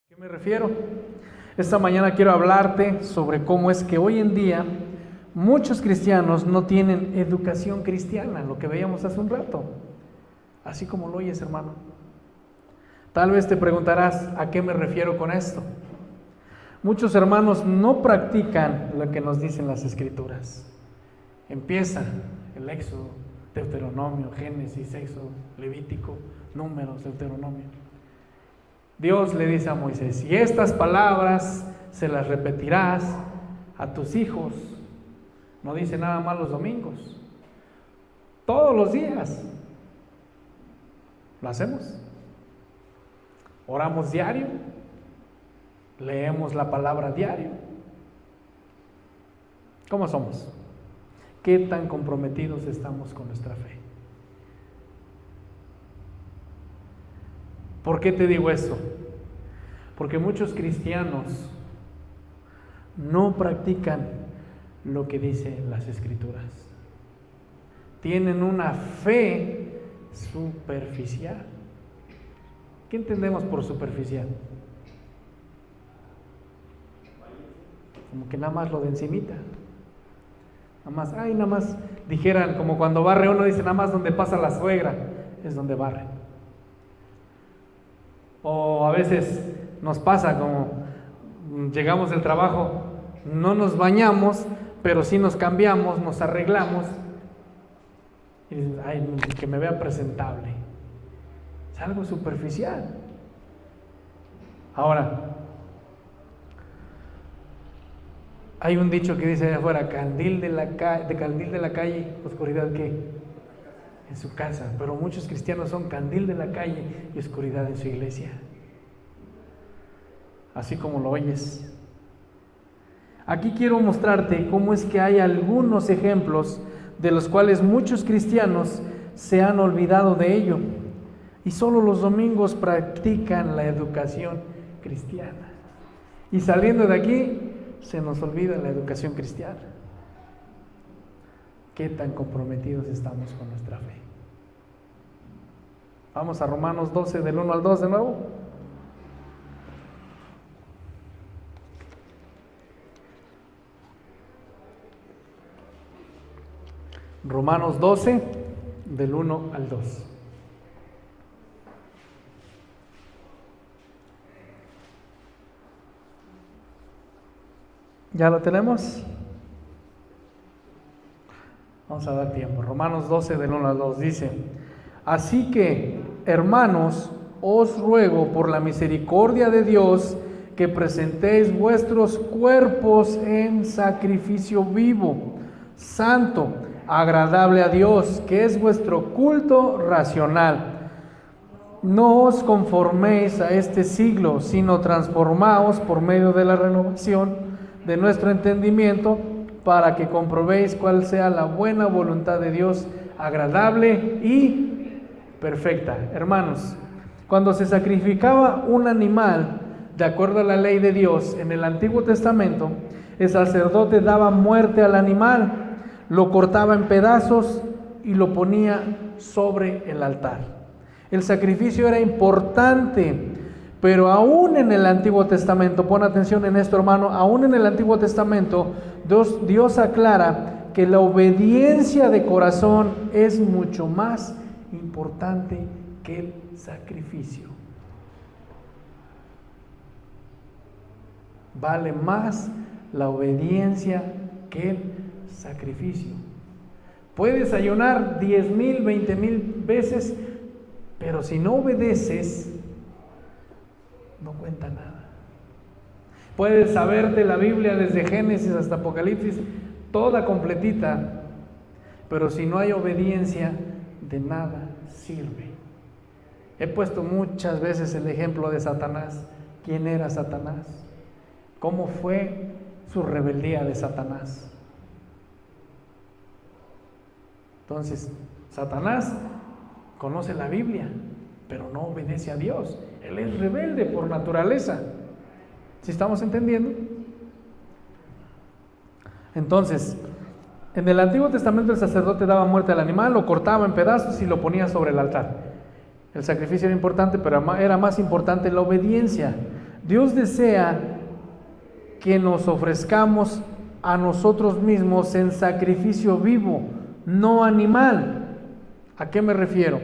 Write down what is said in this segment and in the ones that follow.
¿A qué me refiero? Esta mañana quiero hablarte sobre cómo es que hoy en día muchos cristianos no tienen educación cristiana, lo que veíamos hace un rato, así como lo oyes, hermano. Tal vez te preguntarás, ¿a qué me refiero con esto? Muchos hermanos no practican lo que nos dicen las Escrituras. Empieza el Éxodo, Deuteronomio, Génesis, Éxodo, Levítico, Números, Deuteronomio. Dios le dice a Moisés, y estas palabras se las repetirás a tus hijos. No dice nada más los domingos, todos los días. ¿Lo hacemos? Oramos diario, leemos la palabra diario. ¿Cómo somos? ¿Qué tan comprometidos estamos con nuestra fe? ¿Por qué te digo esto? Porque muchos cristianos no practican lo que dicen las Escrituras. Tienen una fe superficial. ¿Qué entendemos por superficial? Como que nada más lo de encimita. Nada más dijeran, como cuando barre uno, dice nada más donde pasa la suegra, es donde barre. O a veces nos pasa como llegamos del trabajo, no nos bañamos, pero sí nos cambiamos, nos arreglamos y dicen, ay, que me vea presentable. Es algo superficial. Ahora, hay un dicho que dice allá afuera, candil de la calle, oscuridad ¿qué? En su casa, pero muchos cristianos son candil de la calle y oscuridad en su iglesia. Así como lo oyes. Aquí quiero mostrarte cómo es que hay algunos ejemplos de los cuales muchos cristianos se han olvidado de ello y solo los domingos practican la educación cristiana. Y saliendo de aquí, se nos olvida la educación cristiana. ¿Qué tan comprometidos estamos con nuestra fe? Vamos a Romanos 12, del 1 al 2 de nuevo. Romanos 12, del 1 al 2. ¿Ya lo tenemos? Vamos a dar tiempo. Romanos 12, del 1 al 2 dice: Así que, hermanos, os ruego por la misericordia de Dios que presentéis vuestros cuerpos en sacrificio vivo, santo, agradable a Dios, que es vuestro culto racional. No os conforméis a este siglo, sino transformaos por medio de la renovación de nuestro entendimiento, para que comprobéis cuál sea la buena voluntad de Dios, agradable y perfecta. Hermanos, cuando se sacrificaba un animal, de acuerdo a la ley de Dios, en el Antiguo Testamento, el sacerdote daba muerte al animal, lo cortaba en pedazos y lo ponía sobre el altar. El sacrificio era importante, pero aún en el Antiguo Testamento, pon atención en esto, hermano, aún en el Antiguo Testamento, Dios aclara que la obediencia de corazón es mucho más importante que el sacrificio. Vale más la obediencia que el sacrificio. Puedes ayunar 10,000, 20,000 veces, pero si no obedeces, no cuenta nada. Puedes saberte la Biblia desde Génesis hasta Apocalipsis, toda completita, pero si no hay obediencia, de nada sirve. He puesto muchas veces el ejemplo de Satanás. ¿Quién era Satanás? ¿Cómo fue su rebeldía de Satanás? Entonces, Satanás conoce la Biblia, pero no obedece a Dios. Él es rebelde por naturaleza. ¿Sí estamos entendiendo? Entonces, en el Antiguo Testamento el sacerdote daba muerte al animal, lo cortaba en pedazos y lo ponía sobre el altar. El sacrificio era importante, pero era más importante la obediencia. Dios desea que nos ofrezcamos a nosotros mismos en sacrificio vivo, no animal. ¿A qué me refiero?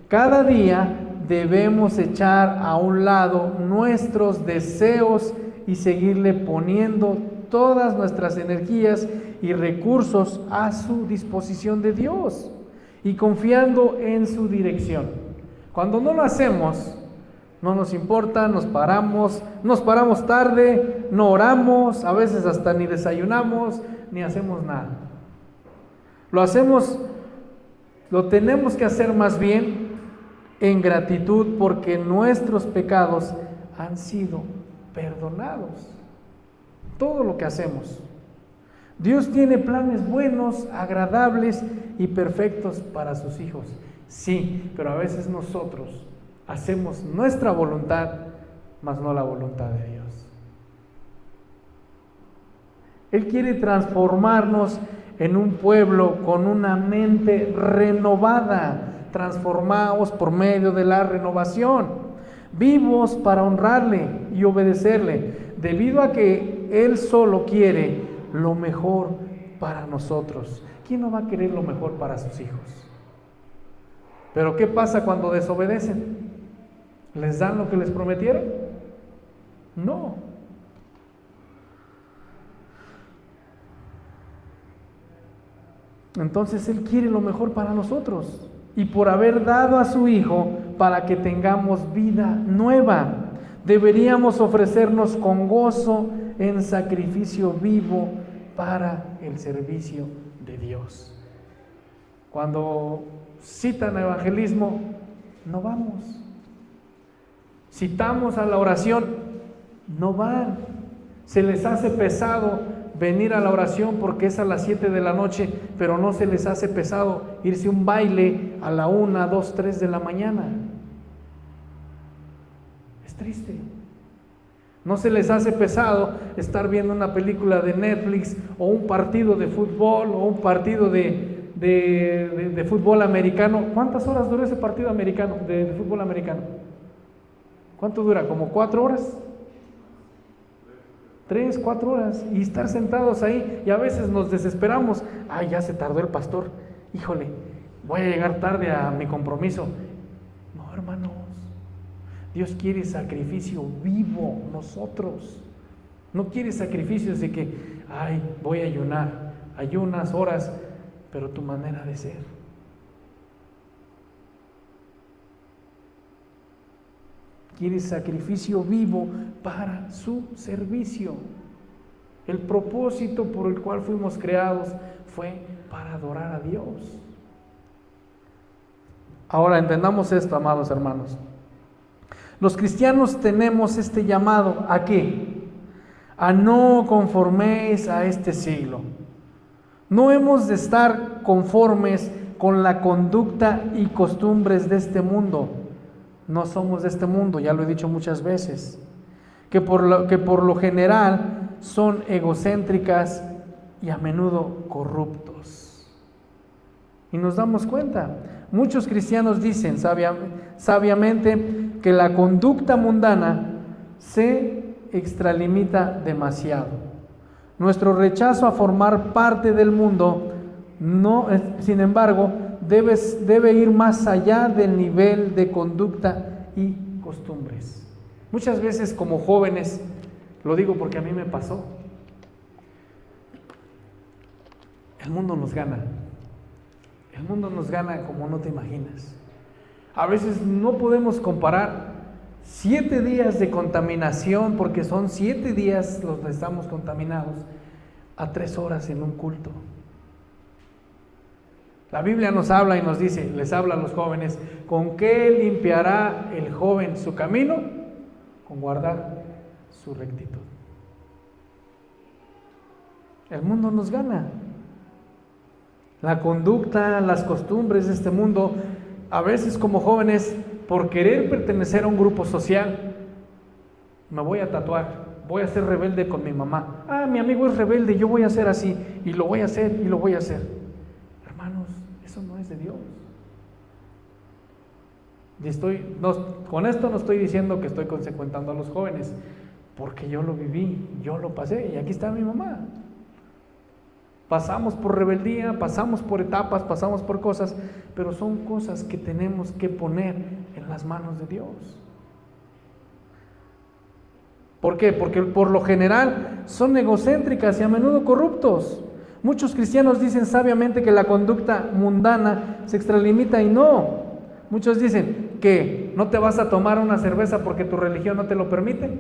Cada día debemos echar a un lado nuestros deseos y seguirle poniendo todas nuestras energías y recursos a su disposición de Dios y confiando en su dirección. Cuando no lo hacemos, no nos importa, nos paramos tarde, no oramos, a veces hasta ni desayunamos, ni hacemos nada. Lo tenemos que hacer más bien en gratitud porque nuestros pecados han sido perdonados. Todo lo que hacemos. Dios tiene planes buenos, agradables y perfectos para sus hijos. Sí, pero a veces nosotros hacemos nuestra voluntad, mas no la voluntad de Dios. Él quiere transformarnos en un pueblo con una mente renovada, transformados por medio de la renovación, vivos para honrarle y obedecerle, debido a que Él solo quiere lo mejor para nosotros. ¿Quién no va a querer lo mejor para sus hijos? Pero ¿qué pasa cuando desobedecen? ¿Les dan lo que les prometieron? No. Entonces Él quiere lo mejor para nosotros y por haber dado a su Hijo para que tengamos vida nueva, deberíamos ofrecernos con gozo en sacrificio vivo para el servicio de Dios. Cuando citan evangelismo, no vamos. Citamos a la oración, no van. Se les hace pesado venir a la oración porque es a las 7 de la noche, pero no se les hace pesado irse a un baile a la 1, 2, 3 de la mañana. Es triste. No se les hace pesado estar viendo una película de Netflix o un partido de fútbol o un partido de fútbol americano. ¿Cuántas horas dura ese partido americano, de fútbol americano? ¿Cuánto dura? ¿Como 4 horas? 3, 4 horas, y estar sentados ahí, y a veces nos desesperamos. Ay, ya se tardó el pastor, híjole, voy a llegar tarde a mi compromiso. No, hermanos, Dios quiere sacrificio vivo, nosotros. No quiere sacrificios de que, ay, voy a ayunar, ayunas horas, pero tu manera de ser. Quiere sacrificio vivo para su servicio. El propósito por el cual fuimos creados fue para adorar a Dios. Ahora entendamos esto, amados hermanos. Los cristianos tenemos este llamado, ¿a qué? A no conforméis a este siglo. No hemos de estar conformes con la conducta y costumbres de este mundo. No somos de este mundo, ya lo he dicho muchas veces, que por lo general son egocéntricas y a menudo corruptos. Y nos damos cuenta, muchos cristianos dicen sabiamente que la conducta mundana se extralimita demasiado. Nuestro rechazo a formar parte del mundo, sin embargo, debe ir más allá del nivel de conducta y costumbres. Muchas veces como jóvenes, lo digo porque a mí me pasó, el mundo nos gana. El mundo nos gana como no te imaginas. A veces no podemos comparar 7 días de contaminación, porque son 7 días los que estamos contaminados, a 3 horas en un culto. La Biblia nos habla y nos dice, les habla a los jóvenes, ¿con qué limpiará el joven su camino? Con guardar su rectitud. El mundo nos gana. La conducta, las costumbres de este mundo, a veces como jóvenes, por querer pertenecer a un grupo social, me voy a tatuar, voy a ser rebelde con mi mamá. Ah, mi amigo es rebelde, yo voy a ser así, y lo voy a hacer, y lo voy a hacer. Eso no es de Dios. Y con esto no estoy diciendo que estoy consecuentando a los jóvenes, porque yo lo viví, yo lo pasé, y aquí está mi mamá. Pasamos por rebeldía, pasamos por etapas, pasamos por cosas, pero son cosas que tenemos que poner en las manos de Dios. ¿Por qué? Porque por lo general son egocéntricas y a menudo corruptos. Muchos cristianos dicen sabiamente que la conducta mundana se extralimita y no. Muchos dicen que no te vas a tomar una cerveza porque tu religión no te lo permite.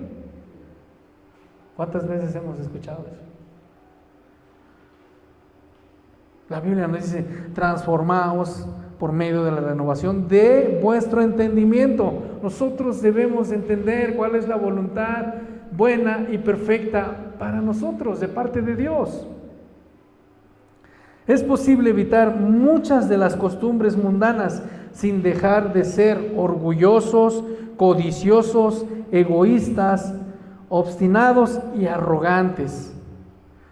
¿Cuántas veces hemos escuchado eso? La Biblia nos dice, transformaos por medio de la renovación de vuestro entendimiento. Nosotros debemos entender cuál es la voluntad buena y perfecta para nosotros, de parte de Dios. Es posible evitar muchas de las costumbres mundanas sin dejar de ser orgullosos, codiciosos, egoístas, obstinados y arrogantes.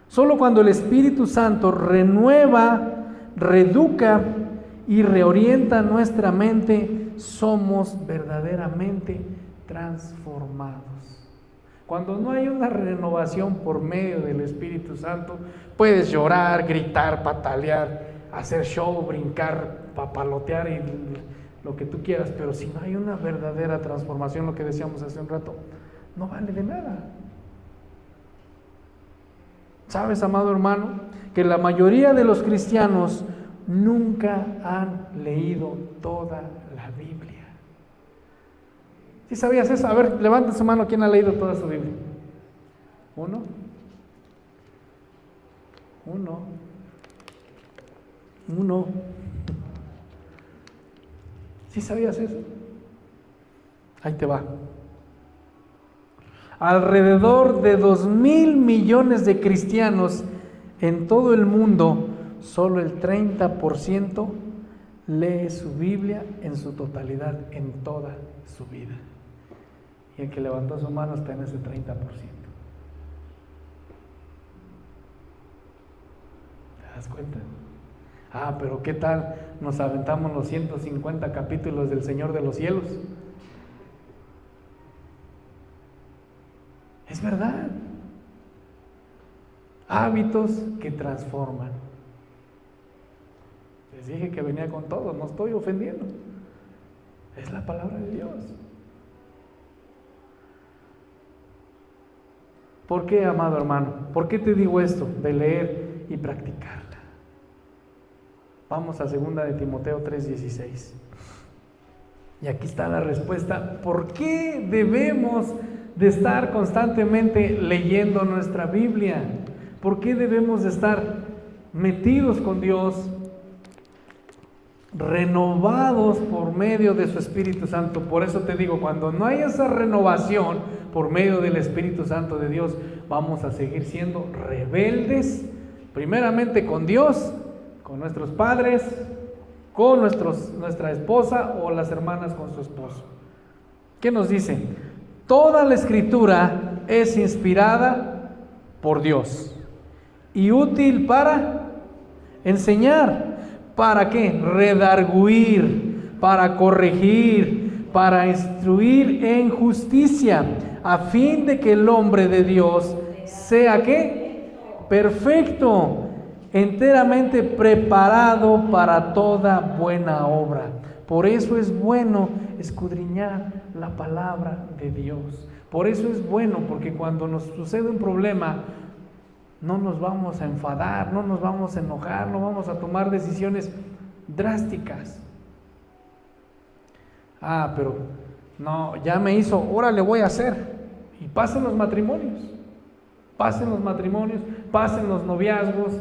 Solo cuando el Espíritu Santo renueva, reeduca y reorienta nuestra mente, somos verdaderamente transformados. Cuando no hay una renovación por medio del Espíritu Santo, puedes llorar, gritar, patalear, hacer show, brincar, papalotear y lo que tú quieras, pero si no hay una verdadera transformación, lo que decíamos hace un rato, no vale de nada. ¿Sabes, amado hermano, que la mayoría de los cristianos nunca han leído toda la Biblia? ¿Sí sabías eso? A ver, levanta su mano, ¿quién ha leído toda su Biblia? ¿Uno? ¿Sí sabías eso? Ahí te va. Alrededor de 2,000 millones de cristianos en todo el mundo, solo el 30% lee su Biblia en su totalidad, en toda su vida. Y el que levantó su mano está en ese 30%. ¿Te das cuenta? Pero ¿qué tal nos aventamos los 150 capítulos del Señor de los Cielos? Es verdad. Hábitos que transforman. Les dije que venía con todo, no estoy ofendiendo. Es la palabra de Dios. ¿Por qué, amado hermano? ¿Por qué te digo esto de leer y practicarla? Vamos a 2 de Timoteo 3:16. Y aquí está la respuesta. ¿Por qué debemos de estar constantemente leyendo nuestra Biblia? ¿Por qué debemos de estar metidos con Dios, renovados por medio de su Espíritu Santo? Por eso te digo, cuando no hay esa renovación por medio del Espíritu Santo de Dios, vamos a seguir siendo rebeldes, primeramente con Dios, con nuestros padres, con nuestra esposa o las hermanas con su esposo. ¿Qué nos dice? Toda la Escritura es inspirada por Dios y útil para enseñar. ¿Para qué? Redarguir, para corregir, para instruir en justicia, a fin de que el hombre de Dios sea ¿qué? Perfecto, enteramente preparado para toda buena obra. Por eso es bueno escudriñar la palabra de Dios. Por eso es bueno, porque cuando nos sucede un problema, no nos vamos a enfadar, no nos vamos a enojar, no vamos a tomar decisiones drásticas. Pero no, ya me hizo, ahora le voy a hacer. Y pasen los matrimonios, pasen los noviazgos.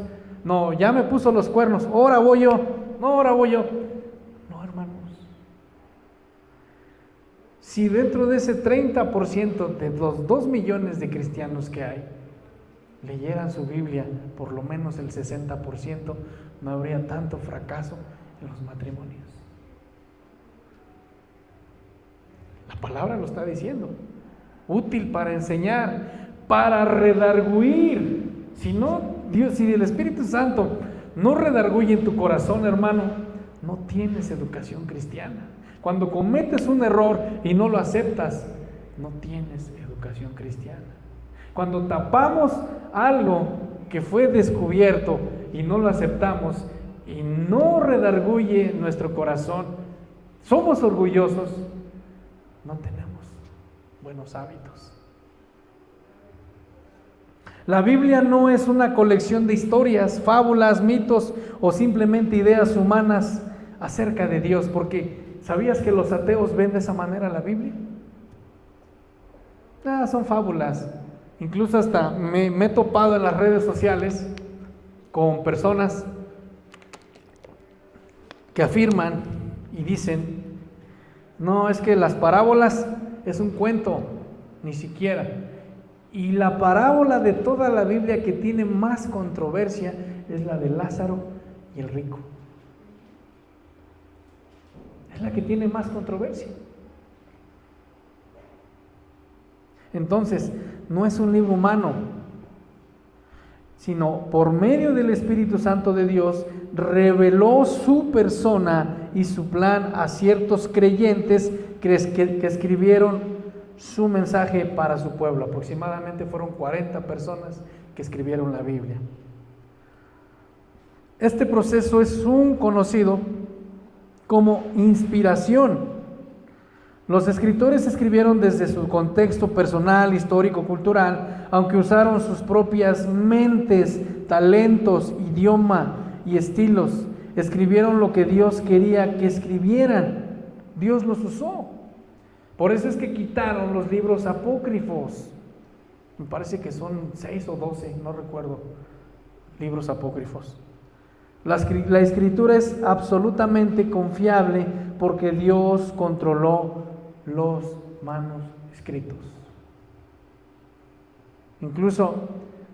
No, ya me puso los cuernos, ahora voy yo. No, hermanos. Si dentro de ese 30% de los 2 millones de cristianos que hay, leyeran su Biblia, por lo menos el 60%, no habría tanto fracaso en los matrimonios. La palabra lo está diciendo. Útil para enseñar, para redarguir. Si el Espíritu Santo no redarguye en tu corazón, hermano, no tienes educación cristiana. Cuando cometes un error y no lo aceptas, no tienes educación educación cristiana. Cuando tapamos algo que fue descubierto y no lo aceptamos y no redarguye nuestro corazón, somos orgullosos, no tenemos buenos hábitos. La Biblia no es una colección de historias, fábulas, mitos o simplemente ideas humanas acerca de Dios, porque ¿sabías que los ateos ven de esa manera la Biblia? Son fábulas. Incluso hasta me he topado en las redes sociales con personas que afirman y dicen, no, es que las parábolas es un cuento, ni siquiera. Y la parábola de toda la Biblia que tiene más controversia es la de Lázaro y el rico. Es la que tiene más controversia. Entonces, no es un libro humano, sino por medio del Espíritu Santo de Dios, reveló su persona y su plan a ciertos creyentes que escribieron su mensaje para su pueblo. Aproximadamente fueron 40 personas que escribieron la Biblia. Este proceso es conocido como inspiración. Los escritores escribieron desde su contexto personal, histórico, cultural, aunque usaron sus propias mentes, talentos, idioma y estilos. Escribieron lo que Dios quería que escribieran. Dios los usó. Por eso es que quitaron los libros apócrifos. Me parece que son 6 o 12, no recuerdo, libros apócrifos. La escritura es absolutamente confiable porque Dios controló los manuscritos. Incluso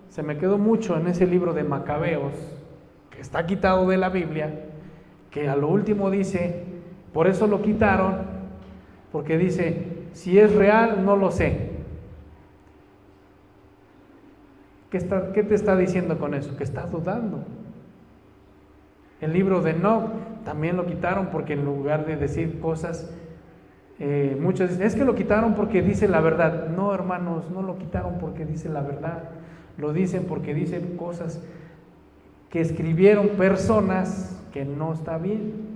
se me quedó mucho en ese libro de Macabeos, que está quitado de la Biblia, que a lo último dice, por eso lo quitaron, porque dice, si es real, no lo sé. ¿Qué te está diciendo con eso? Que está dudando. El libro de Enoch también lo quitaron porque en lugar de decir cosas, muchos dicen, es que lo quitaron porque dice la verdad. No, hermanos, no lo quitaron porque dice la verdad. Lo dicen porque dicen cosas que escribieron personas que no está bien.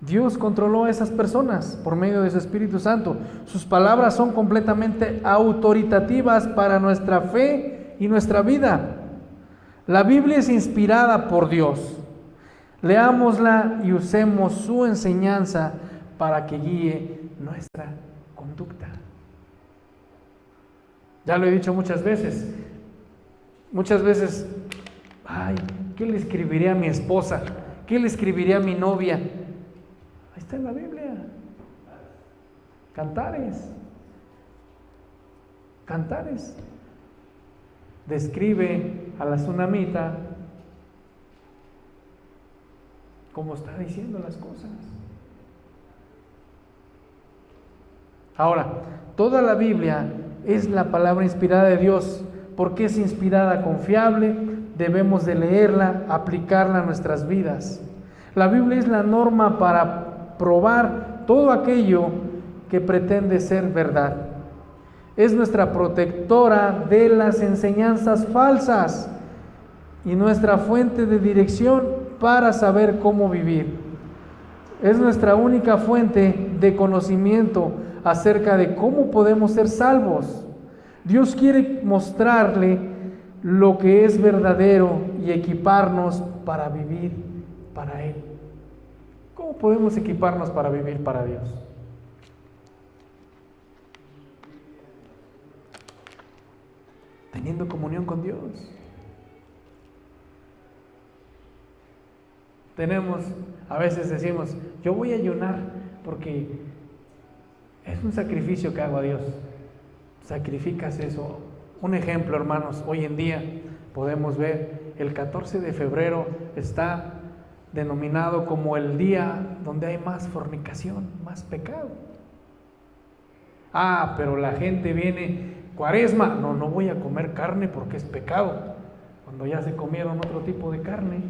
Dios controló a esas personas por medio de su Espíritu Santo. Sus palabras son completamente autoritativas para nuestra fe y nuestra vida. La Biblia es inspirada por Dios. Leámosla y usemos su enseñanza para que guíe nuestra conducta. Ya lo he dicho muchas veces. Muchas veces, ¿qué le escribiré a mi esposa? ¿Qué le escribiré a mi novia? Ahí está en la Biblia. Cantares. Describe a la tsunamita como está diciendo las cosas. Ahora, toda la Biblia es la palabra inspirada de Dios. Porque es inspirada, confiable, debemos de leerla, aplicarla a nuestras vidas. La Biblia es la norma para probar todo aquello que pretende ser verdad. Es nuestra protectora de las enseñanzas falsas y nuestra fuente de dirección para saber cómo vivir. Es nuestra única fuente de conocimiento acerca de cómo podemos ser salvos. Dios quiere mostrarle lo que es verdadero y equiparnos para vivir para Él. ¿Cómo podemos equiparnos para vivir para Dios? Teniendo comunión con Dios. A veces decimos, yo voy a ayunar porque es un sacrificio que hago a Dios. Sacrificas eso. Un ejemplo, hermanos, hoy en día podemos ver, el 14 de febrero está denominado como el día donde hay más fornicación, más pecado. Pero la gente viene, Cuaresma, no voy a comer carne porque es pecado, cuando ya se comieron otro tipo de carne.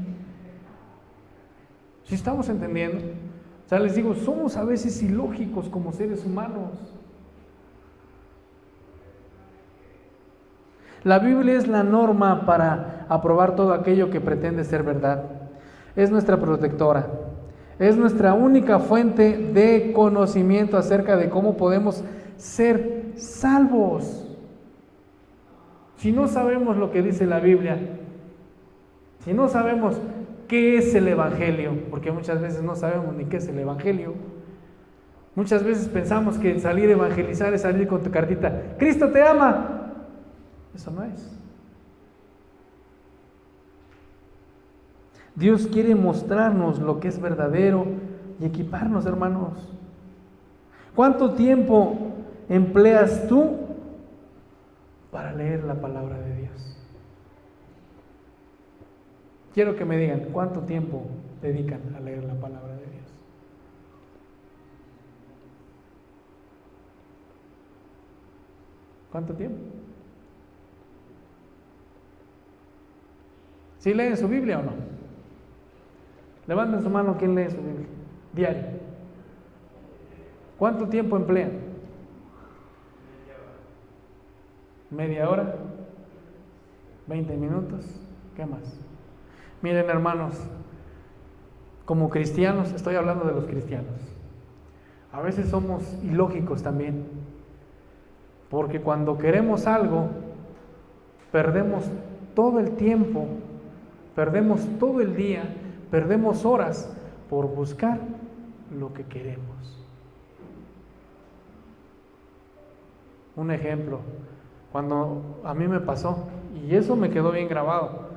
¿Sí estamos entendiendo? O sea, les digo, somos a veces ilógicos como seres humanos. La Biblia es la norma para aprobar todo aquello que pretende ser verdad. Es nuestra protectora. Es nuestra única fuente de conocimiento acerca de cómo podemos ser salvos. Si no sabemos lo que dice la Biblia, si no sabemos qué es el Evangelio, porque muchas veces no sabemos ni qué es el Evangelio. Muchas veces pensamos que salir a evangelizar es salir con tu cartita, Cristo te ama. Eso no es. Dios quiere mostrarnos lo que es verdadero y equiparnos, hermanos. ¿Cuánto tiempo empleas tú para leer la palabra de Dios? Quiero que me digan, ¿cuánto tiempo dedican a leer la palabra de Dios? ¿Cuánto tiempo? ¿Sí leen su Biblia o no? Levanten su mano, ¿quién lee su Biblia? Diario. ¿Cuánto tiempo emplean? ¿Media hora? ¿20 minutos? ¿Qué más? Miren, hermanos, como cristianos, estoy hablando de los cristianos, a veces somos ilógicos también, porque cuando queremos algo, perdemos todo el tiempo, perdemos todo el día, perdemos horas por buscar lo que queremos. Un ejemplo, cuando a mí me pasó, y eso me quedó bien grabado,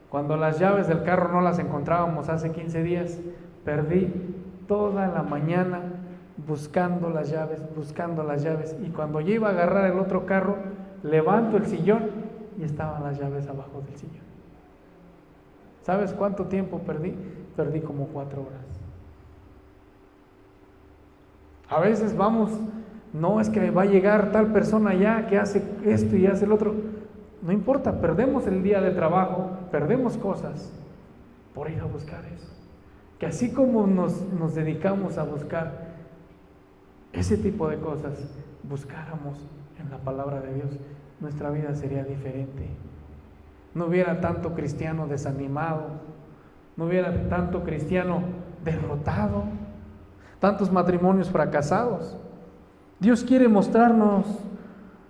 cuando las llaves del carro no las encontrábamos hace 15 días, perdí toda la mañana buscando las llaves, y cuando yo iba a agarrar el otro carro, levanto el sillón y estaban las llaves abajo del sillón. ¿Sabes cuánto tiempo perdí? Perdí como 4 horas. A veces vamos, no es que va a llegar tal persona ya que hace esto y hace el otro. No importa, perdemos el día de trabajo, perdemos cosas por ir a buscar eso. Que así como nos dedicamos a buscar ese tipo de cosas, buscáramos en la palabra de Dios, nuestra vida sería diferente. No hubiera tanto cristiano desanimado, no hubiera tanto cristiano derrotado, tantos matrimonios fracasados. Dios quiere mostrarnos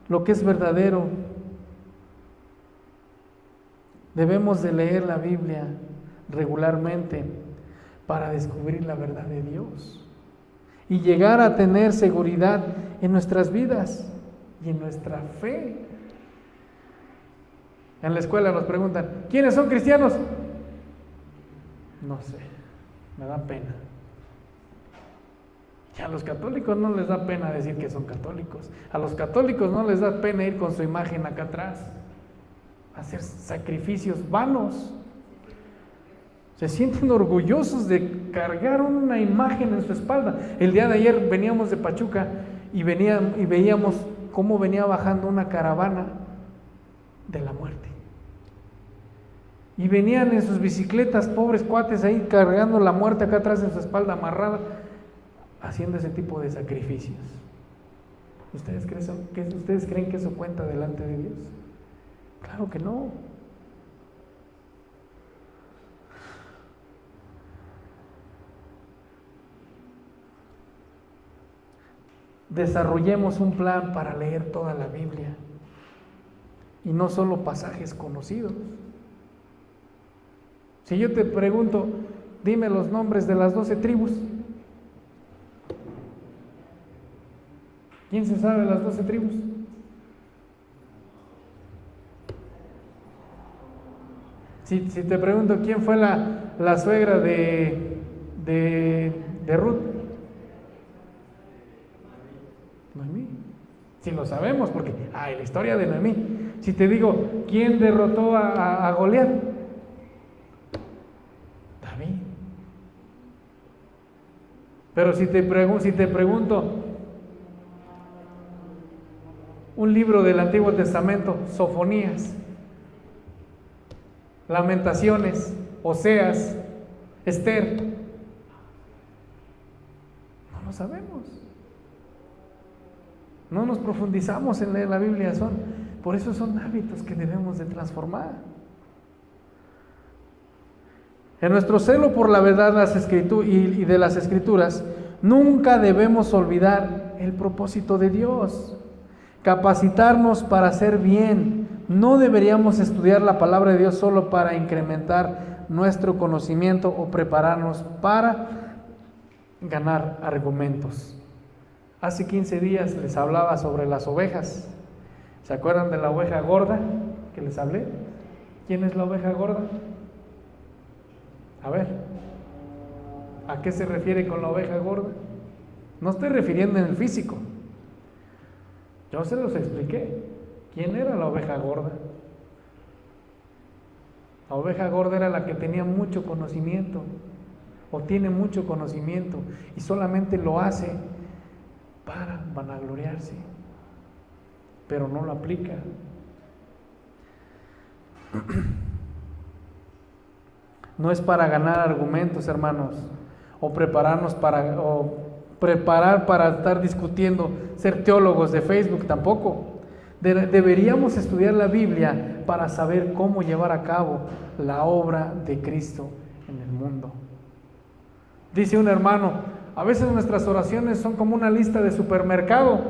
lo que es verdadero. Debemos de leer la Biblia regularmente para descubrir la verdad de Dios y llegar a tener seguridad en nuestras vidas y en nuestra fe. En la escuela nos preguntan, ¿quiénes son cristianos? No sé, me da pena. Y a los católicos no les da pena decir que son católicos. A los católicos no les da pena ir con su imagen acá atrás, hacer sacrificios vanos. Se sienten orgullosos de cargar una imagen en su espalda. El día de ayer veníamos de Pachuca y veíamos cómo venía bajando una caravana de la muerte. Y venían en sus bicicletas, pobres cuates ahí cargando la muerte acá atrás en su espalda amarrada, haciendo ese tipo de sacrificios. ¿Ustedes creen que eso cuenta delante de Dios? Claro que no. Desarrollemos un plan para leer toda la Biblia y no solo pasajes conocidos. Si yo te pregunto, dime los nombres de las 12 tribus. ¿Quién se sabe las 12 tribus? Si te pregunto, ¿quién fue la suegra de Ruth? Noemí. Si lo sabemos, porque la historia de Noemí. Si te digo, ¿quién derrotó a Goliat? David. Pero si te pregunto, un libro del Antiguo Testamento, Sofonías, Lamentaciones, Oseas, Esther. lo sabemos. No nos profundizamos en leer la Biblia, por eso son hábitos que debemos de transformar. En nuestro celo por la verdad y de las Escrituras, nunca debemos olvidar el propósito de Dios, capacitarnos para hacer bien. No deberíamos estudiar la palabra de Dios solo para incrementar nuestro conocimiento o prepararnos para ganar argumentos. Hace 15 días les hablaba sobre las ovejas. ¿Se acuerdan de la oveja gorda que les hablé? ¿Quién es la oveja gorda? A ver, ¿a qué se refiere con la oveja gorda? No estoy refiriendo en el físico. Yo se los expliqué. ¿Quién era la oveja gorda? La oveja gorda era la que tenía mucho conocimiento, o tiene mucho conocimiento, y solamente lo hace para vanagloriarse, pero no lo aplica. No es para ganar argumentos, hermanos, o preparar para estar discutiendo, ser teólogos de Facebook, tampoco. Deberíamos estudiar la Biblia para saber cómo llevar a cabo la obra de Cristo en el mundo. Dice un hermano, a veces nuestras oraciones son como una lista de supermercado,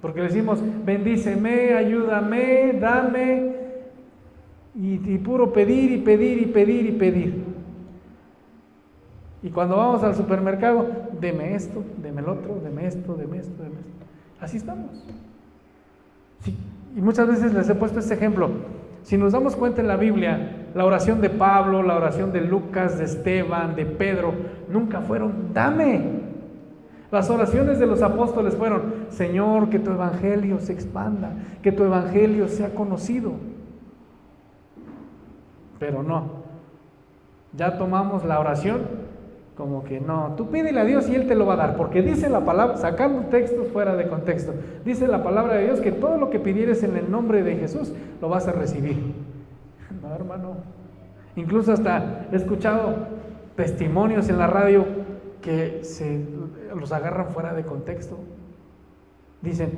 porque decimos, bendíceme, ayúdame, dame, y puro pedir y pedir y pedir y pedir. Y cuando vamos al supermercado, deme esto, deme el otro, deme esto, deme esto, deme esto. Así estamos. Sí, y muchas veces les he puesto este ejemplo. Si nos damos cuenta en la Biblia, la oración de Pablo, la oración de Lucas, de Esteban, de Pedro, nunca fueron, dame. Las oraciones de los apóstoles fueron, Señor, que tu evangelio se expanda, que tu evangelio sea conocido. Pero no, ya tomamos la oración como que no, tú pídele a Dios y Él te lo va a dar, porque dice la palabra, sacando textos fuera de contexto, dice la palabra de Dios que todo lo que pidieres en el nombre de Jesús lo vas a recibir. No, hermano, incluso hasta he escuchado testimonios en la radio que los agarran fuera de contexto. Dicen,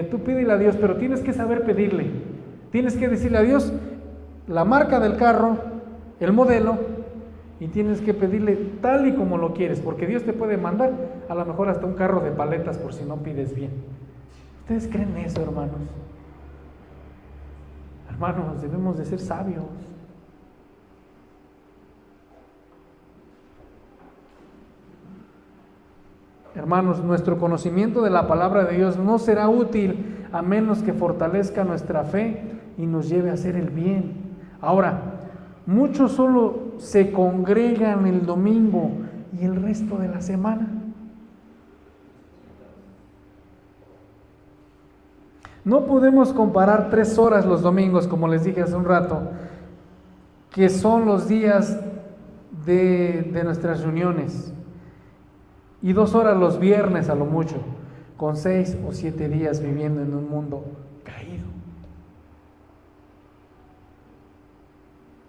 tú pídele a Dios, pero tienes que saber pedirle, tienes que decirle a Dios la marca del carro, el modelo, y tienes que pedirle tal y como lo quieres, porque Dios te puede mandar a lo mejor hasta un carro de paletas por si no pides bien. ¿Ustedes creen eso, hermanos? Hermanos, debemos de ser sabios. Hermanos, nuestro conocimiento de la palabra de Dios no será útil a menos que fortalezca nuestra fe y nos lleve a hacer el bien. Ahora, muchos solo se congregan el domingo y el resto de la semana. No podemos comparar 3 horas los domingos, como les dije hace un rato, que son los días de nuestras reuniones, y 2 horas los viernes a lo mucho, con 6 o 7 días viviendo en un mundo caído.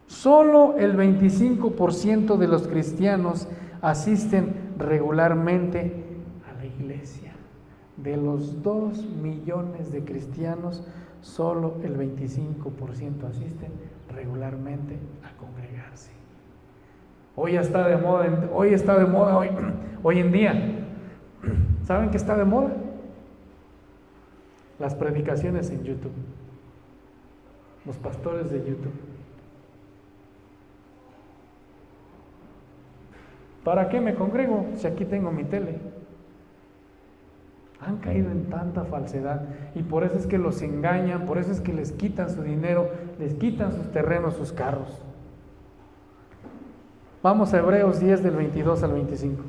Solo el 25% de los cristianos asisten regularmente a la iglesia. De los 2 millones de cristianos, solo el 25% asisten regularmente a congregarse. Hoy está de moda, hoy en día. ¿Saben qué está de moda? Las predicaciones en YouTube. Los pastores de YouTube. ¿Para qué me congrego si aquí tengo mi tele? Han caído en tanta falsedad y por eso es que los engañan, por eso es que les quitan su dinero, les quitan sus terrenos, sus carros. Vamos a Hebreos 10 del 22 al 25.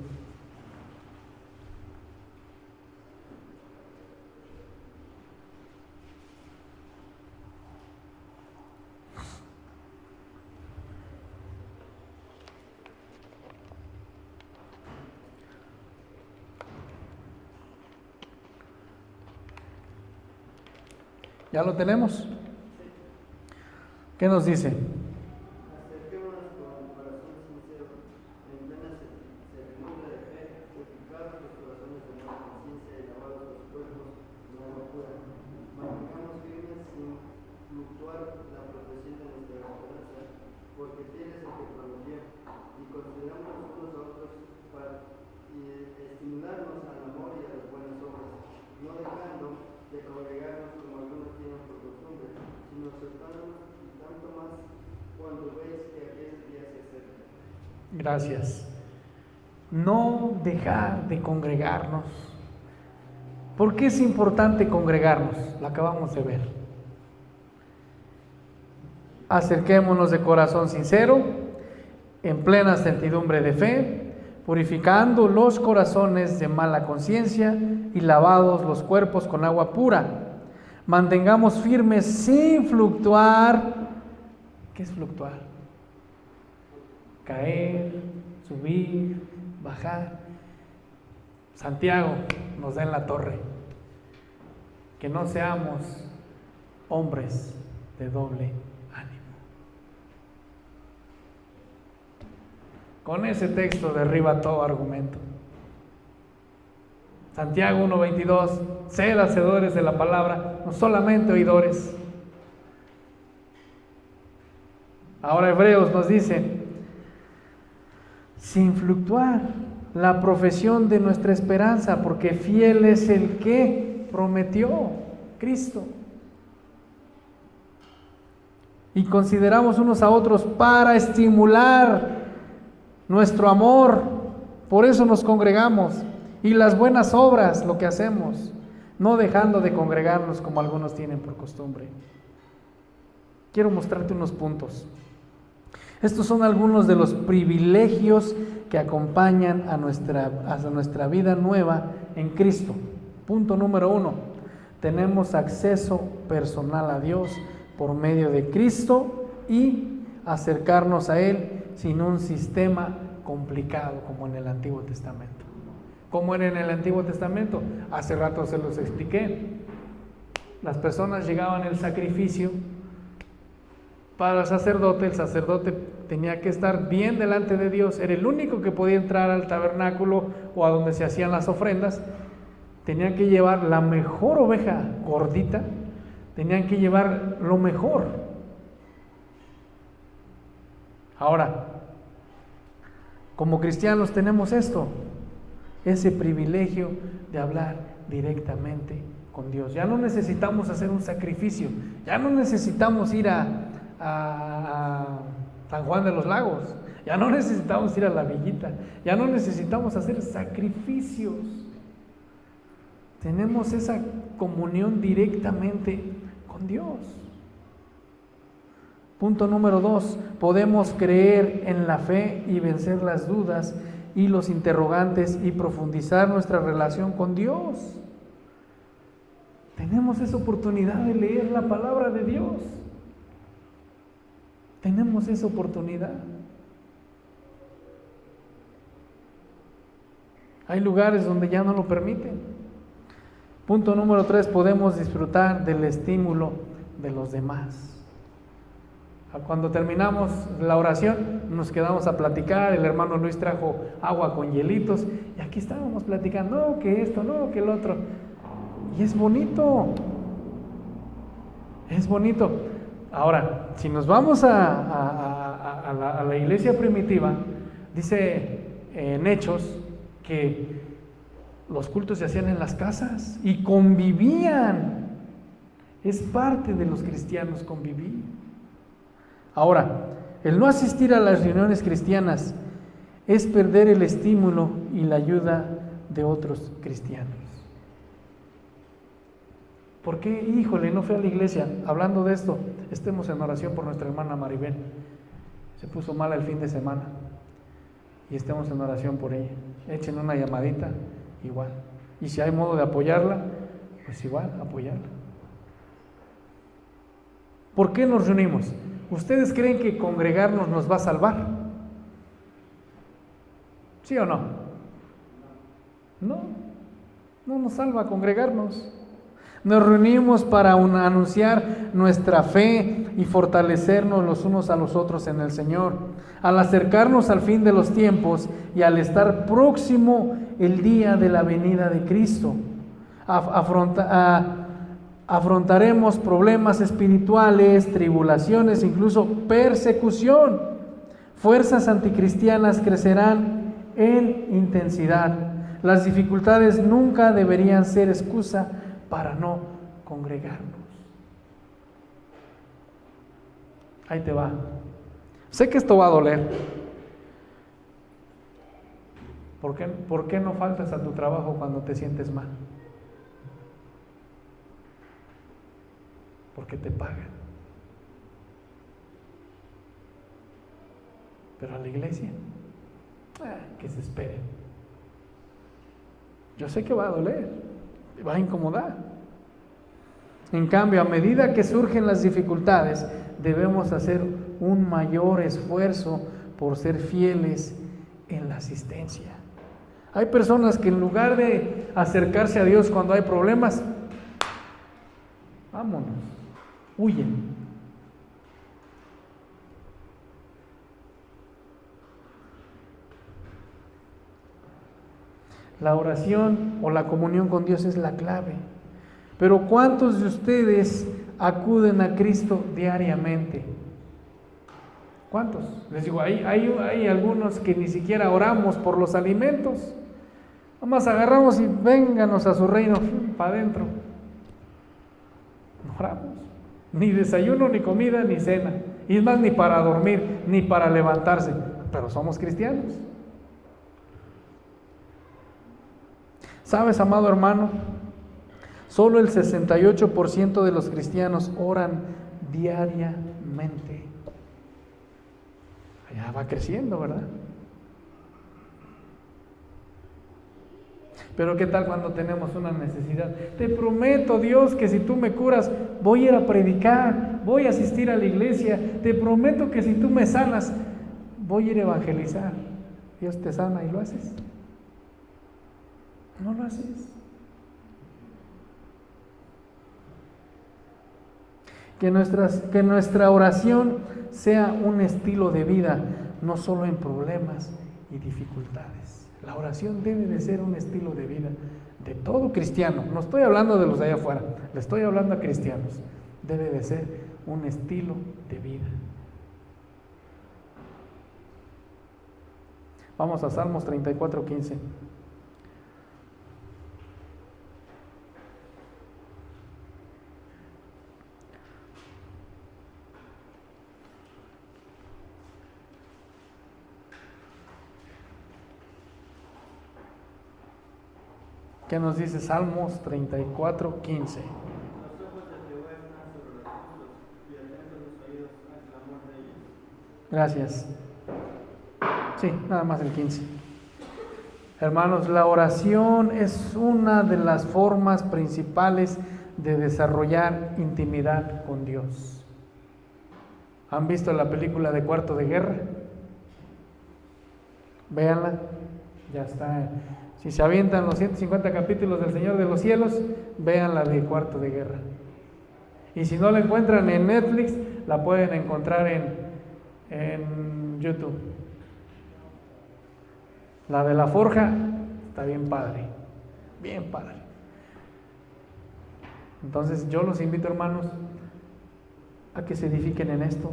¿Ya lo tenemos? ¿Qué nos dice? Acerquémonos con corazón sincero, en plena certidumbre de que prometió, y consideramos unos a otros para estimularnos al amor y a las buenas obras, no dejando de congregarnos como algunos tienen por costumbre, sino aceptándonos y tanto más cuando veis que aquel día se acerca. Gracias. No dejar de congregarnos. ¿Por qué es importante congregarnos? Lo acabamos de ver. Acerquémonos de corazón sincero, en plena certidumbre de fe, purificando los corazones de mala conciencia y lavados los cuerpos con agua pura. Mantengamos firmes sin fluctuar. ¿Qué es fluctuar? Caer, subir, bajar. Santiago nos da en la torre que no seamos hombres de doble ánimo. Con ese texto derriba todo argumento. Santiago 1:22, sed hacedores de la palabra, no solamente oidores. Ahora Hebreos nos dice, sin fluctuar la profesión de nuestra esperanza, porque fiel es el que prometió, Cristo. Y consideramos unos a otros para estimular nuestro amor, por eso nos congregamos, y las buenas obras, lo que hacemos, no dejando de congregarnos como algunos tienen por costumbre. Quiero mostrarte unos puntos. Estos son algunos de los privilegios que acompañan a nuestra vida nueva en Cristo. Punto número 1. Tenemos acceso personal a Dios por medio de Cristo y acercarnos a Él sin un sistema complicado como en el Antiguo Testamento. ¿Cómo era en el Antiguo Testamento? Hace rato se los expliqué. Las personas llegaban al sacrificio para el sacerdote tenía que estar bien delante de Dios, era el único que podía entrar al tabernáculo o a donde se hacían las ofrendas. Tenían que llevar la mejor oveja gordita, tenían que llevar lo mejor. Ahora, como cristianos tenemos ese privilegio de hablar directamente con Dios. Ya no necesitamos hacer un sacrificio, ya no necesitamos ir a San Juan de los Lagos, ya no necesitamos ir a la villita, ya no necesitamos hacer sacrificios. Tenemos esa comunión directamente con Dios. Punto número 2, podemos creer en la fe y vencer las dudas y los interrogantes y profundizar nuestra relación con Dios. Tenemos esa oportunidad de leer la palabra de Dios. Tenemos esa oportunidad. Hay lugares donde ya no lo permiten. Punto número 3, podemos disfrutar del estímulo de los demás. Cuando terminamos la oración, nos quedamos a platicar, el hermano Luis trajo agua con hielitos, y aquí estábamos platicando, no, que esto, no, que el otro. Y es bonito. Es bonito. Ahora, si nos vamos a la iglesia primitiva, dice en Hechos que los cultos se hacían en las casas y convivían. Es parte de los cristianos convivir. Ahora, el no asistir a las reuniones cristianas es perder el estímulo y la ayuda de otros cristianos. ¿Por qué? Híjole, no fui a la iglesia. Hablando de esto, estemos en oración por nuestra hermana Maribel. Se puso mala el fin de semana y estemos en oración por ella. Echen una llamadita, igual. Y si hay modo de apoyarla, pues igual, apoyarla. ¿Por qué nos reunimos? ¿Ustedes creen que congregarnos nos va a salvar? ¿Sí o no? No, no nos salva congregarnos. Nos reunimos para anunciar nuestra fe y fortalecernos los unos a los otros en el Señor. Al acercarnos al fin de los tiempos y al estar próximo el día de la venida de Cristo, afrontaremos problemas espirituales, tribulaciones, incluso persecución. fuerzas anticristianas crecerán en intensidad. Las dificultades nunca deberían ser excusa para no congregarnos. Ahí te va. Sé que esto va a doler. ¿Por qué no faltas a tu trabajo cuando te sientes mal? Porque te pagan. Pero a la iglesia, que se espere. Yo sé que va a doler, va a incomodar. En cambio, a medida que surgen las dificultades, debemos hacer un mayor esfuerzo por ser fieles en la asistencia. Hay personas que en lugar de acercarse a Dios cuando hay problemas, vámonos, huyen. La oración o la comunión con Dios es la clave. Pero ¿cuántos de ustedes acuden a Cristo diariamente? ¿Cuántos? Les digo, hay algunos que ni siquiera oramos por los alimentos. Nomás agarramos y vénganos a su reino, para adentro. No oramos. Ni desayuno, ni comida, ni cena. Y es más, ni para dormir, ni para levantarse. Pero somos cristianos. ¿Sabes, amado hermano? Solo el 68% de los cristianos oran diariamente. Ya va creciendo, ¿verdad? Pero ¿qué tal cuando tenemos una necesidad? Te prometo, Dios, que si tú me curas, voy a ir a predicar, voy a asistir a la iglesia. Te prometo que si tú me sanas, voy a ir a evangelizar. Dios te sana y lo haces. No lo haces. Que nuestra oración sea un estilo de vida, no solo en problemas y dificultades. La oración debe de ser un estilo de vida de todo cristiano. No estoy hablando de los de allá afuera, le estoy hablando a cristianos. Debe de ser un estilo de vida. Vamos a Salmos 34:15. ¿Qué nos dice Salmos 34:15? Los ojos de Jehová están sobre los justos y atentos los oídos al clamor de ellos. Gracias. Sí, nada más el 15. Hermanos, la oración es una de las formas principales de desarrollar intimidad con Dios. ¿Han visto la película de Cuarto de Guerra? Véanla, ya está. Si se avientan los 150 capítulos del Señor de los Cielos, vean la de Cuarto de Guerra. Y si no la encuentran en Netflix, la pueden encontrar en YouTube. La de la forja está bien padre, bien padre. Entonces yo los invito, hermanos, a que se edifiquen en esto.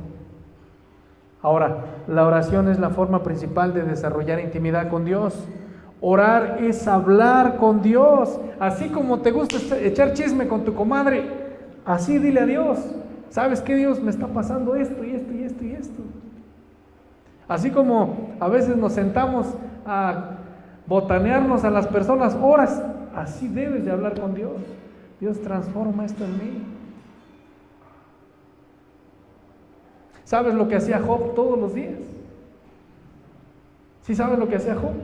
Ahora, la oración es la forma principal de desarrollar intimidad con Dios. Orar es hablar con Dios. Así como te gusta echar chisme con tu comadre, así dile a Dios: ¿sabes qué, Dios? Me está pasando esto y esto y esto y esto. Así como a veces nos sentamos a botanearnos a las personas horas, así debes de hablar con Dios. Dios, transforma esto en mí. ¿Sabes lo que hacía Job todos los días? ¿Sí sabes lo que hacía Job?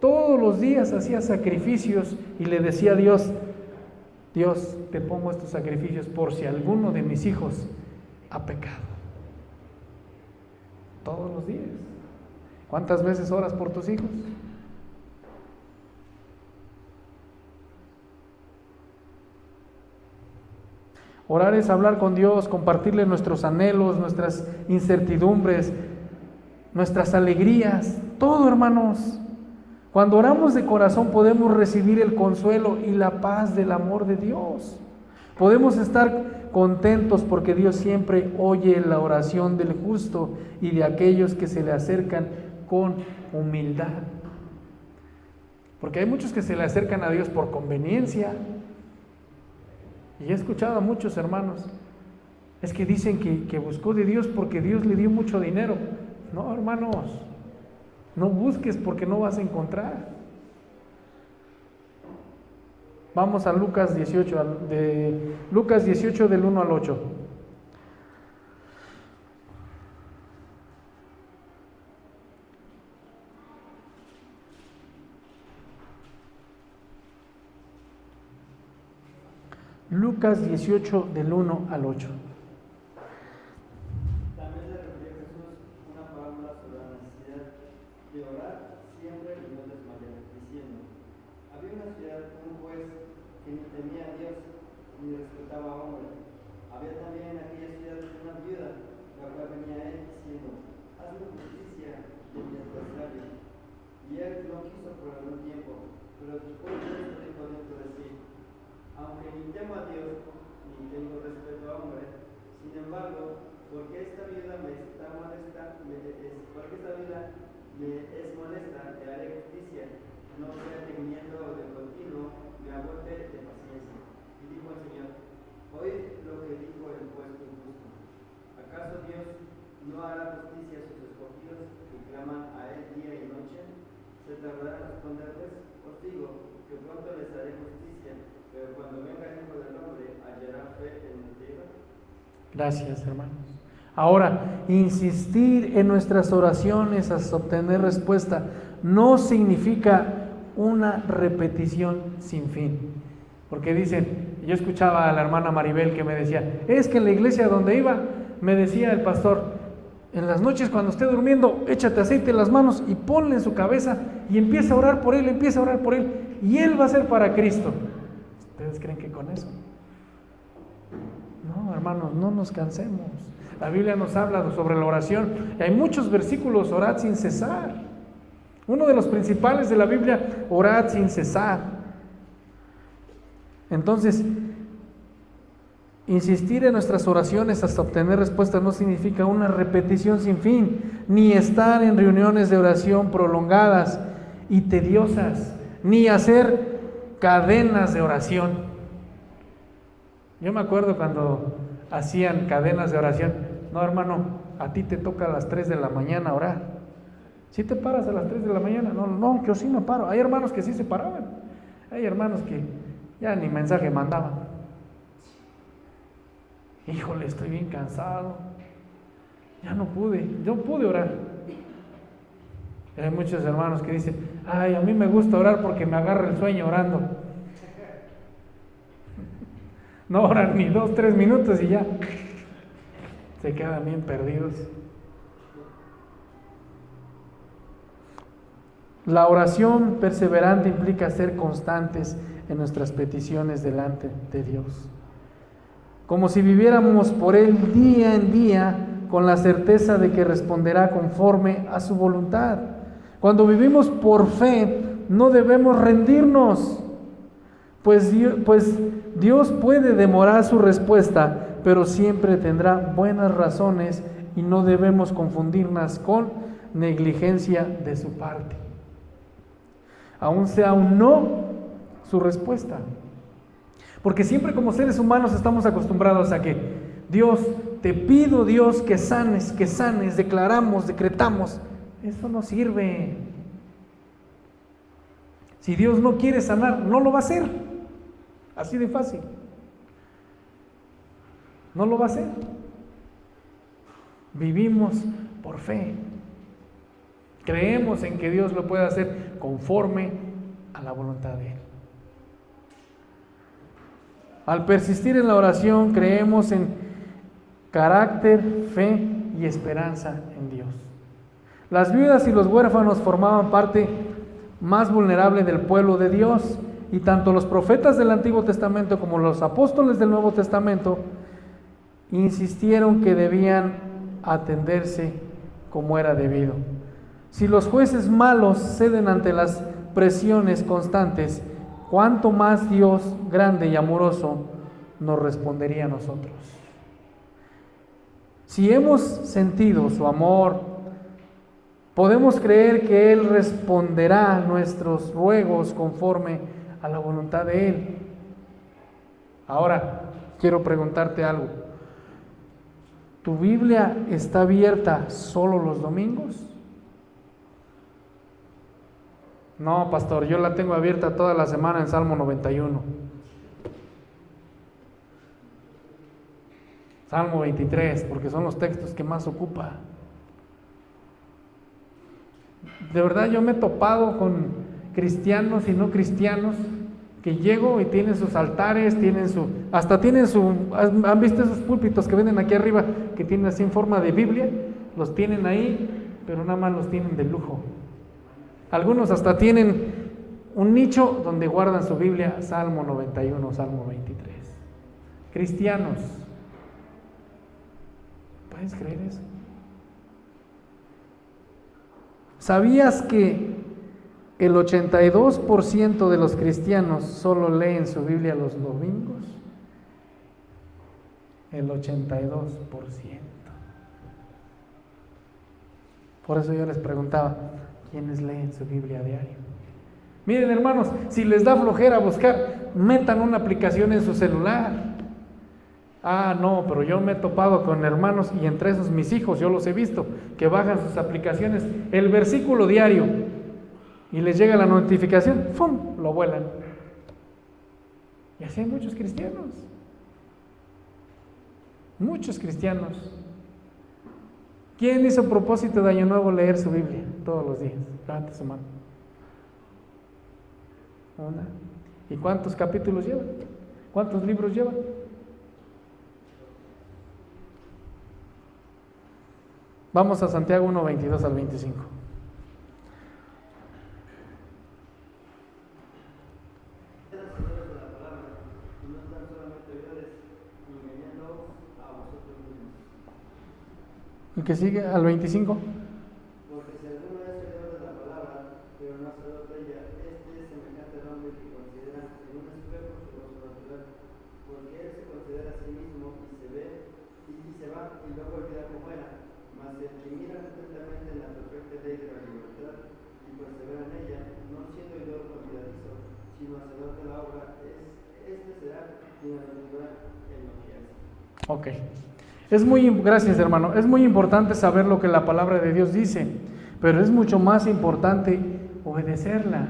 Todos los días hacía sacrificios y le decía a Dios: Dios, te pongo estos sacrificios por si alguno de mis hijos ha pecado. Todos los días. ¿Cuántas veces oras por tus hijos? Orar es hablar con Dios, compartirle nuestros anhelos, nuestras incertidumbres, nuestras alegrías, todo, hermanos. Cuando oramos de corazón podemos recibir el consuelo y la paz del amor de Dios. Podemos estar contentos porque Dios siempre oye la oración del justo y de aquellos que se le acercan con humildad. Porque hay muchos que se le acercan a Dios por conveniencia. Y he escuchado a muchos hermanos, es que dicen que buscó de Dios porque Dios le dio mucho dinero. No, hermanos, no busques porque no vas a encontrar. Vamos a Lucas 18, Lucas 18 del 1 al 8. Lucas 18 del 1 al 8. También le refirió Jesús una parábola sobre la necesidad de orar siempre y no desmayar, diciendo: había una ciudad, un juez que ni temía a Dios ni respetaba a hombre. Había también en aquella ciudad una viuda, la cual venía a él diciendo: hazme justicia de mi adversario. Y él no quiso por algún tiempo, pero después de esto dijo dentro de sí: aunque ni temo a Dios ni tengo respeto a hombre, sin embargo, porque esta viuda me es molesta, le haré justicia, no sea que viniendo de continuo me agote de paciencia. Y dijo el Señor: oíd lo que dijo el juez injusto. ¿Acaso Dios no hará justicia a sus escogidos que claman a él día y noche? ¿Se tardará en responderles? Os digo que pronto les haré justicia, pero cuando venga el Hijo del Hombre, ¿hallará fe en la tierra? Gracias, hermanos. Ahora, insistir en nuestras oraciones hasta obtener respuesta no significa una repetición sin fin. Porque dicen, yo escuchaba a la hermana Maribel que me decía, es que en la iglesia donde iba, me decía el pastor, en las noches cuando esté durmiendo, échate aceite en las manos y ponle en su cabeza y empieza a orar por él, y él va a ser para Cristo. ¿Ustedes creen que con eso? No, hermanos, no nos cansemos. La Biblia nos habla sobre la oración y hay muchos versículos, orad sin cesar. Uno de los principales de la Biblia, orad sin cesar. Entonces, insistir en nuestras oraciones hasta obtener respuesta no significa una repetición sin fin, ni estar en reuniones de oración prolongadas y tediosas, ni hacer cadenas de oración. Yo me acuerdo cuando hacían cadenas de oración. No, hermano, a ti te toca a las 3 de la mañana orar. ¿Sí te paras a las 3 de la mañana? No, yo sí me paro. Hay hermanos que sí se paraban. Hay hermanos que ya ni mensaje mandaban. Híjole, estoy bien cansado. Ya no pude. Yo pude orar. Hay muchos hermanos que dicen, ay, a mí me gusta orar porque me agarra el sueño orando. No oran ni 2-3 minutos y ya se quedan bien perdidos. La oración perseverante implica ser constantes en nuestras peticiones delante de Dios, como si viviéramos por Él día en día con la certeza de que responderá conforme a su voluntad. Cuando vivimos por fe, no debemos rendirnos, pues Dios puede demorar su respuesta, pero siempre tendrá buenas razones y no debemos confundirnos con negligencia de su parte. Aún sea un no su respuesta. Porque siempre como seres humanos estamos acostumbrados a que Dios, te pido Dios que sanes, declaramos, decretamos. Eso no sirve. Si Dios no quiere sanar, no lo va a hacer. Así de fácil. No lo va a hacer. Vivimos por fe. Creemos en que Dios lo puede hacer conforme a la voluntad de Él. Al persistir en la oración, creemos en carácter, fe y esperanza en Dios. Las viudas y los huérfanos formaban parte más vulnerable del pueblo de Dios, y tanto los profetas del Antiguo Testamento como los apóstoles del Nuevo Testamento insistieron que debían atenderse como era debido. Si los jueces malos ceden ante las presiones constantes, ¿cuánto más Dios grande y amoroso nos respondería a nosotros. Si hemos sentido su amor, podemos creer que Él responderá nuestros ruegos conforme a la voluntad de Él. Ahora, quiero preguntarte algo. ¿Tu Biblia está abierta solo los domingos? No, pastor, yo la tengo abierta toda la semana en Salmo 91. Salmo 23, porque son los textos que más ocupa. De verdad, yo me he topado con cristianos y no cristianos que llego y tienen sus altares, ¿han visto esos púlpitos que venden aquí arriba que tienen así en forma de Biblia? Los tienen ahí, pero nada más los tienen de lujo. Algunos hasta tienen un nicho donde guardan su Biblia, Salmo 91, Salmo 23. Cristianos. ¿Puedes creer eso? ¿Sabías que el 82% de los cristianos solo leen su Biblia los domingos? El 82%. Por eso yo les preguntaba, ¿quiénes leen su Biblia a diario? Miren, hermanos, si les da flojera buscar, metan una aplicación en su celular. Ah, no, pero yo me he topado con hermanos, y entre esos mis hijos, yo los he visto, que bajan sus aplicaciones, el versículo diario, y les llega la notificación, ¡fum!, lo vuelan. Y así hay muchos cristianos. Muchos cristianos. ¿Quién hizo propósito de Año Nuevo leer su Biblia todos los días? Levante su mano. Una. ¿Y cuántos capítulos llevan? ¿Cuántos libros llevan? Vamos a Santiago 1, 22 al 25. ¿Y que sigue al 25? Porque si alguno es heredero de la palabra, pero no hacedor de ella, este es semejante al hombre que considera en un espejo su rostro natural, porque él se considera a sí mismo y se ve y se va y luego olvida cómo era. Mas el que mira atentamente en la perfecta ley de la libertad y persevera en ella, no siendo idóneo olvidadizo, sino hacedor de la obra, este será bienaventurado en lo que hace. Ok. Gracias, hermano. Es muy importante saber lo que la palabra de Dios dice, pero es mucho más importante obedecerla.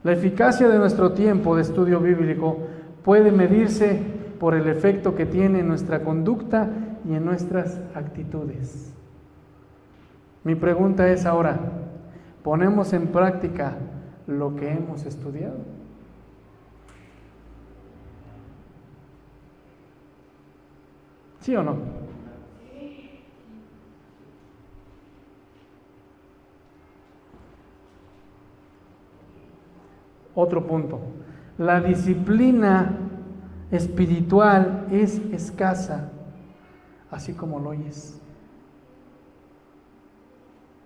La eficacia de nuestro tiempo de estudio bíblico puede medirse por el efecto que tiene en nuestra conducta y en nuestras actitudes. Mi pregunta es ahora, ¿ponemos en práctica lo que hemos estudiado? ¿Sí o no? Otro punto. La disciplina espiritual es escasa, así como lo oyes.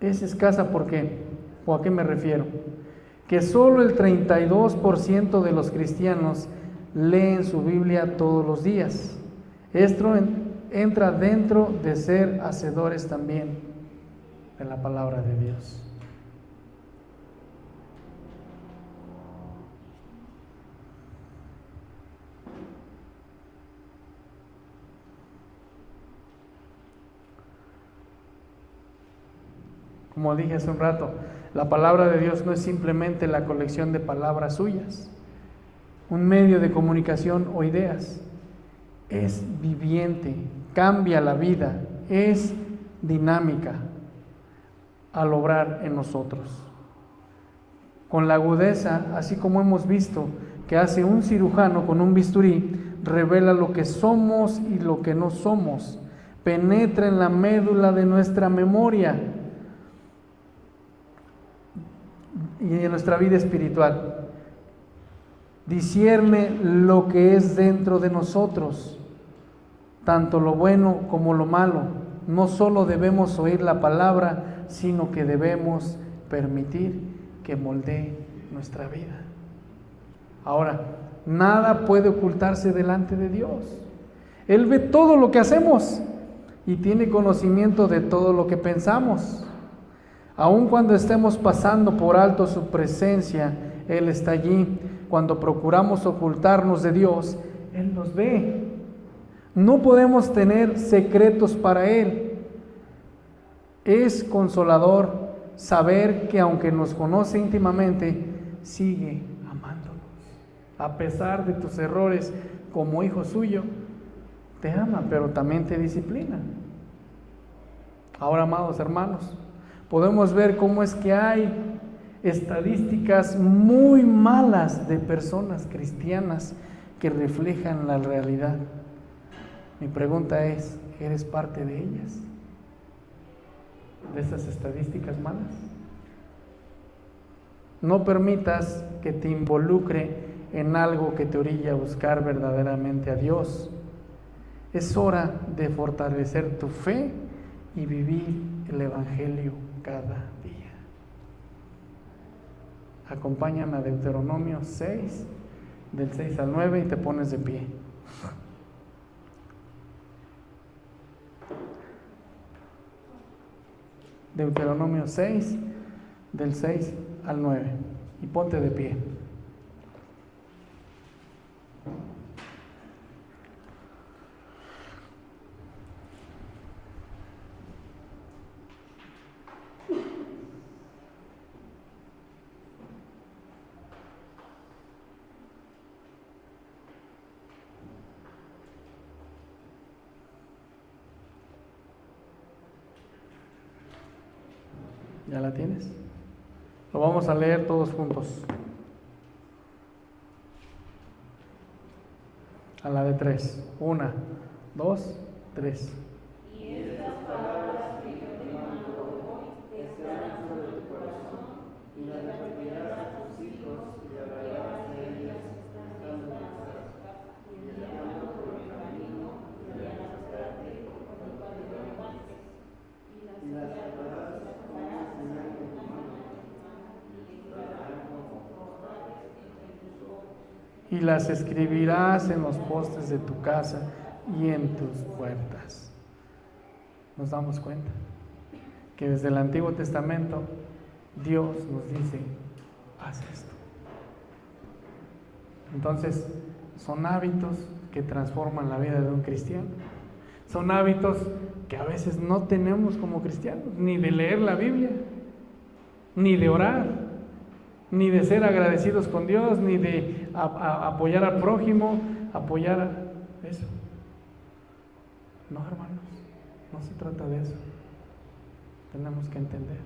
Es escasa porque, ¿o a qué me refiero? Que solo el 32% de los cristianos leen su Biblia todos los días. Esto entra dentro de ser hacedores también de la palabra de Dios. Como dije hace un rato, la palabra de Dios no es simplemente la colección de palabras suyas, un medio de comunicación o ideas. Es viviente, cambia la vida, es dinámica al obrar en nosotros. Con la agudeza, así como hemos visto que hace un cirujano con un bisturí, revela lo que somos y lo que no somos, penetra en la médula de nuestra memoria y en nuestra vida espiritual. Discierne lo que es dentro de nosotros, tanto lo bueno como lo malo. No solo debemos oír la palabra, sino que debemos permitir que moldee nuestra vida. Ahora, Nada puede ocultarse delante de Dios. Él ve todo lo que hacemos y tiene conocimiento de todo lo que pensamos. Aun cuando estemos pasando por alto su presencia, Él está allí. Cuando procuramos ocultarnos de Dios, Él nos ve. No podemos tener secretos para Él. Es consolador saber que aunque nos conoce íntimamente, sigue amándonos. A pesar de tus errores como hijo suyo, te ama, pero también te disciplina. Ahora, amados hermanos, podemos ver cómo es que hay estadísticas muy malas de personas cristianas que reflejan la realidad. Mi pregunta es, ¿eres parte de ellas? ¿De esas estadísticas malas? No permitas que te involucre en algo que te orilla a buscar verdaderamente a Dios. Es hora de fortalecer tu fe y vivir el Evangelio cada día. Acompáñame a Deuteronomio 6, del 6 al 9, y te pones de pie. Deuteronomio 6, del 6 al 9, y ponte de pie. ¿Ya la tienes? Lo vamos a leer todos juntos. A la de 3. 1, 2, 3. Y estas palabras que yo te mando hoy estarán sobre tu corazón, y las repetirás a tus hijos, y hablarás de ellas estando en casa, y andando por el camino, y al acostarte, cuando te levantes, y las hablarás como una señal de tu mano, y estarán como postales entre tus ojos. Y las escribirás en los postes de tu casa y en tus puertas. Nos damos cuenta que desde el Antiguo Testamento Dios nos dice, haz esto. Entonces, son hábitos que transforman la vida de un cristiano. Son hábitos que a veces no tenemos como cristianos, ni de leer la Biblia, ni de orar, ni de ser agradecidos con Dios, ni de apoyar al prójimo, apoyar a eso. No, hermanos, no se trata de eso. Tenemos que entender